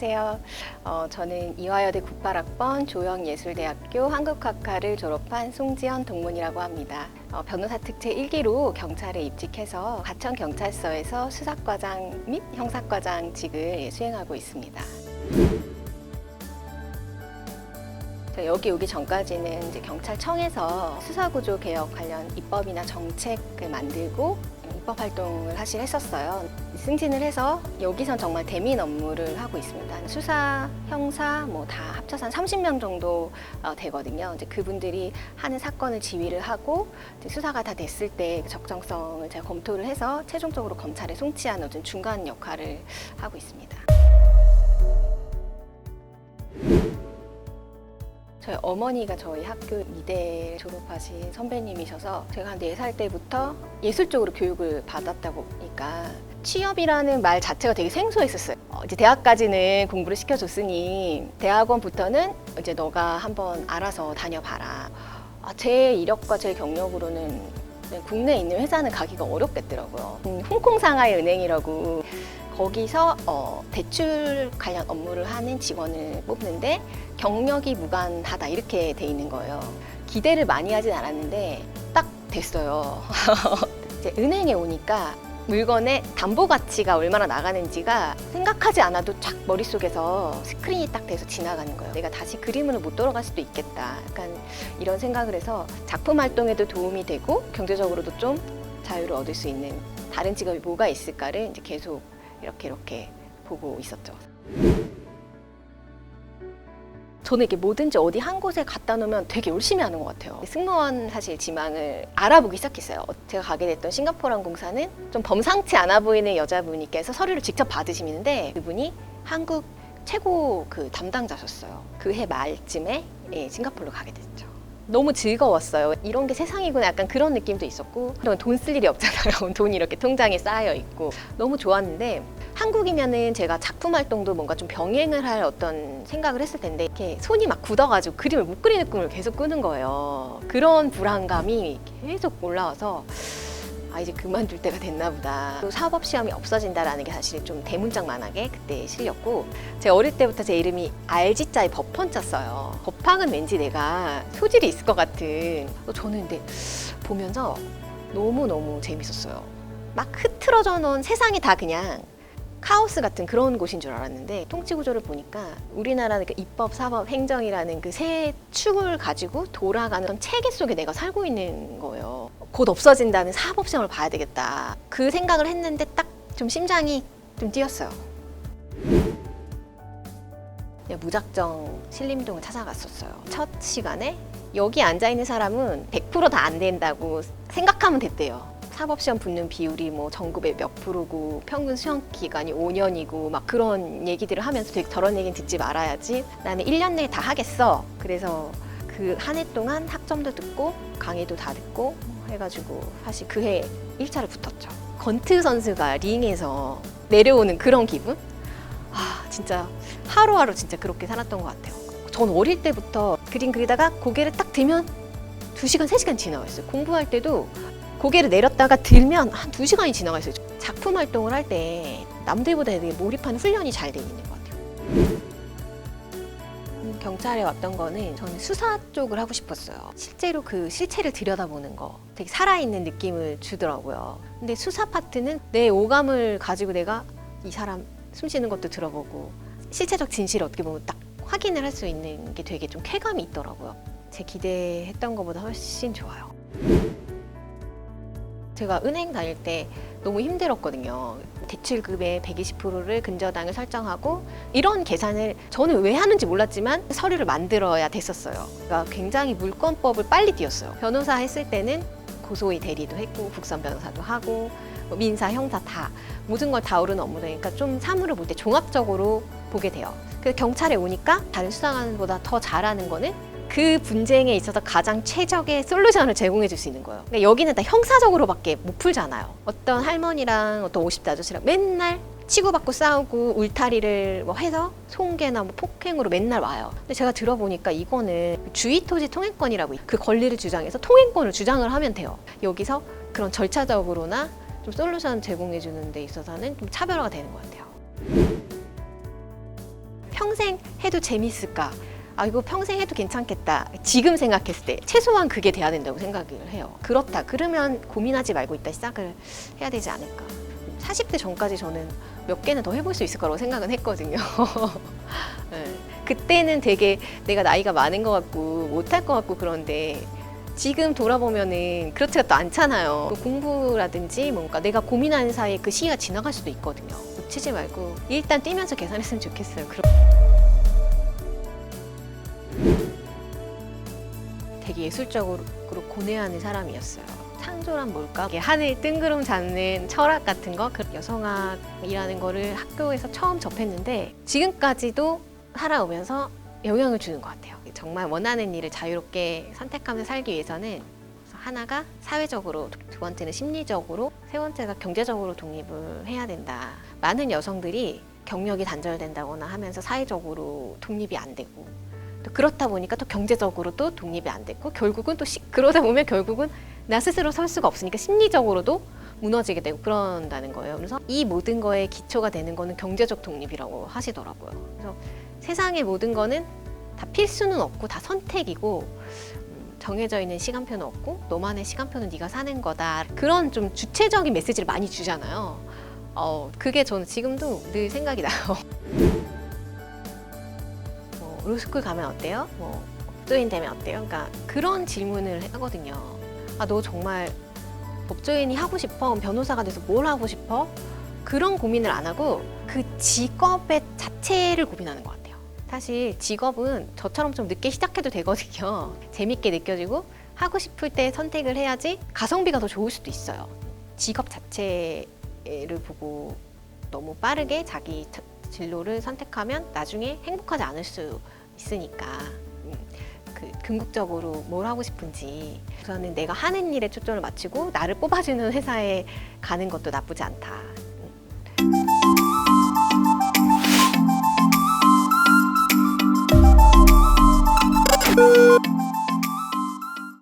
안녕하세요. 저는 이화여대 98학번 조영예술대학교 한국학과를 졸업한 송지연 동문이라고 합니다. 변호사 특채 1기로 경찰에 입직해서 가천경찰서에서 수사과장 및 형사과장직을 수행하고 있습니다. 여기 오기 전까지는 이제 경찰청에서 수사구조 개혁 관련 입법이나 정책을 만들고 입법 활동을 사실 했었어요. 승진을 해서 여기선 정말 대민 업무를 하고 있습니다. 수사, 형사 뭐 다 합쳐서 한 30명 정도 되거든요. 이제 그분들이 하는 사건을 지휘를 하고 이제 수사가 다 됐을 때 적정성을 제가 검토를 해서 최종적으로 검찰에 송치하는 어떤 중간 역할을 하고 있습니다. 저희 어머니가 저희 학교 이대 졸업하신 선배님이셔서 제가 한 4살 때부터 예술 쪽으로 교육을 받았다 보니까 취업이라는 말 자체가 되게 생소했었어요. 이제 대학까지는 공부를 시켜줬으니 대학원부터는 이제 너가 한번 알아서 다녀봐라. 제 이력과 제 경력으로는 국내에 있는 회사는 가기가 어렵겠더라고요. 홍콩 상하이 은행이라고 거기서 대출 관련 업무를 하는 직원을 뽑는데 경력이 무관하다 이렇게 돼 있는 거예요. 기대를 많이 하진 않았는데 딱 됐어요. 이제 은행에 오니까 물건의 담보 가치가 얼마나 나가는지가 생각하지 않아도 쫙 머릿속에서 스크린이 딱 돼서 지나가는 거예요. 내가 다시 그림으로 못 돌아갈 수도 있겠다. 약간 이런 생각을 해서 작품 활동에도 도움이 되고 경제적으로도 좀 자유를 얻을 수 있는 다른 직업이 뭐가 있을까를 이제 계속 이렇게 보고 있었죠. 저는 이게 뭐든지 어디 한 곳에 갖다 놓으면 되게 열심히 하는 것 같아요. 승무원 사실 지망을 알아보기 시작했어요. 제가 가게 됐던 싱가포르 항공사는 좀 범상치 않아 보이는 여자분께서 서류를 직접 받으시는데 그분이 한국 최고 그 담당자셨어요. 그 해 말쯤에 싱가포르로 가게 됐죠. 너무 즐거웠어요. 이런 게 세상이구나 약간 그런 느낌도 있었고 돈 쓸 일이 없잖아요. 돈이 이렇게 통장에 쌓여 있고 너무 좋았는데 한국이면은 제가 작품 활동도 뭔가 좀 병행을 할 어떤 생각을 했을 텐데 이렇게 손이 막 굳어가지고 그림을 못 그리는 꿈을 계속 꾸는 거예요. 그런 불안감이 계속 올라와서 이제 그만둘 때가 됐나 보다. 또 사법 시험이 없어진다라는 게 사실 좀 대문짝만하게 그때 실렸고 제가 어릴 때부터 제 이름이 RG자에 법헌자였어요. 법학은 왠지 내가 소질이 있을 것 같은. 저는 근데 보면서 너무너무 재밌었어요. 막 흐트러져 놓은 세상이 다 그냥 카오스 같은 그런 곳인 줄 알았는데 통치 구조를 보니까 우리나라는 그 입법, 사법, 행정이라는 그 세 축을 가지고 돌아가는 체계 속에 내가 살고 있는 거예요. 곧 없어진다는 사법 시험을 봐야 되겠다. 그 생각을 했는데 딱 좀 심장이 좀 뛰었어요. 무작정 신림동을 찾아갔었어요. 첫 시간에 여기 앉아있는 사람은 100% 다 안 된다고 생각하면 됐대요. 사법시험 붙는 비율이 뭐 전국의 몇 프로고 평균 수험 기간이 5년이고 막 그런 얘기들을 하면서 되게 저런 얘기는 듣지 말아야지. 나는 1년 내에 다 하겠어. 그래서 그 한 해 동안 학점도 듣고 강의도 다 듣고 해가지고 사실 그 해 1차를 붙었죠. 건트 선수가 링에서 내려오는 그런 기분? 진짜 하루하루 진짜 그렇게 살았던 것 같아요. 전 어릴 때부터 그림 그리다가 고개를 딱 들면 2시간, 3시간 지나갔어요. 공부할 때도 고개를 내렸다가 들면 한 2시간이 지나가 있어요. 작품 활동을 할 때 남들보다 되게 몰입하는 훈련이 잘 돼 있는 것 같아요. 경찰에 왔던 거는 저는 수사 쪽을 하고 싶었어요. 실제로 그 실체를 들여다보는 거 되게 살아있는 느낌을 주더라고요. 근데 수사 파트는 내 오감을 가지고 내가 이 사람 숨 쉬는 것도 들어보고 실체적 진실을 어떻게 보면 딱 확인을 할 수 있는 게 되게 좀 쾌감이 있더라고요. 제 기대했던 것보다 훨씬 좋아요. 제가 은행 다닐 때 너무 힘들었거든요. 대출금의 120%를 근저당을 설정하고 이런 계산을 저는 왜 하는지 몰랐지만 서류를 만들어야 됐었어요. 그러니까 굉장히 물권법을 빨리 띄웠어요. 변호사 했을 때는 고소의 대리도 했고 국선 변호사도 하고 민사, 형사 다 모든 걸 다루는 업무니까 좀 사무를 볼 때 종합적으로 보게 돼요. 그 경찰에 오니까 다른 수사관보다 더 잘하는 거는 그 분쟁에 있어서 가장 최적의 솔루션을 제공해 줄 수 있는 거예요. 그러니까 여기는 다 형사적으로밖에 못 풀잖아요. 어떤 할머니랑 어떤 50대 아저씨랑 맨날 치고받고 싸우고 울타리를 뭐 해서 송괴나 뭐 폭행으로 맨날 와요. 근데 제가 들어보니까 이거는 주의토지 통행권이라고 그 권리를 주장해서 통행권을 주장을 하면 돼요. 여기서 그런 절차적으로나 좀 솔루션 제공해 주는 데 있어서는 좀 차별화가 되는 것 같아요. 평생 해도 재밌을까? 아, 이거 평생 해도 괜찮겠다. 지금 생각했을 때 최소한 그게 돼야 된다고 생각을 해요. 그렇다. 그러면 고민하지 말고 이따 시작을 해야 되지 않을까. 40대 전까지 저는 몇 개는 더 해볼 수 있을 거라고 생각은 했거든요. 네. 그때는 되게 내가 나이가 많은 것 같고 못할 것 같고 그런데 지금 돌아보면은 그렇지가 또 않잖아요. 또 공부라든지 뭔가 내가 고민하는 사이에 그 시기가 지나갈 수도 있거든요. 놓치지 말고 일단 뛰면서 계산했으면 좋겠어요. 되게 예술적으로 고뇌하는 사람이었어요. 창조란 뭘까? 이게 하늘 뜬구름 잡는 철학 같은 거, 여성학이라는 거를 학교에서 처음 접했는데 지금까지도 살아오면서 영향을 주는 것 같아요. 정말 원하는 일을 자유롭게 선택하면서 살기 위해서는 하나가 사회적으로, 두 번째는 심리적으로, 세 번째가 경제적으로 독립을 해야 된다. 많은 여성들이 경력이 단절된다거나 하면서 사회적으로 독립이 안 되고 또 그렇다 보니까 또 경제적으로도 독립이 안 되고 결국은 또 그러다 보면 결국은 나 스스로 설 수가 없으니까 심리적으로도 무너지게 되고 그런다는 거예요. 그래서 이 모든 거에 기초가 되는 거는 경제적 독립이라고 하시더라고요. 그래서 세상의 모든 거는 다 필수는 없고 다 선택이고 정해져 있는 시간표는 없고 너만의 시간표는 네가 사는 거다. 그런 좀 주체적인 메시지를 많이 주잖아요. 그게 저는 지금도 늘 생각이 나요. 로스쿨 가면 어때요? 법조인 되면 어때요? 그러니까 그런 질문을 하거든요. 아, 너 정말 법조인이 하고 싶어? 변호사가 돼서 뭘 하고 싶어? 그런 고민을 안 하고 그 직업의 자체를 고민하는 것 같아요. 사실 직업은 저처럼 좀 늦게 시작해도 되거든요. 재밌게 느껴지고 하고 싶을 때 선택을 해야지 가성비가 더 좋을 수도 있어요. 직업 자체를 보고 너무 빠르게 자기 진로를 선택하면 나중에 행복하지 않을 수 있으니까 궁극적으로 뭘 하고 싶은지 우선은 내가 하는 일에 초점을 맞추고 나를 뽑아주는 회사에 가는 것도 나쁘지 않다.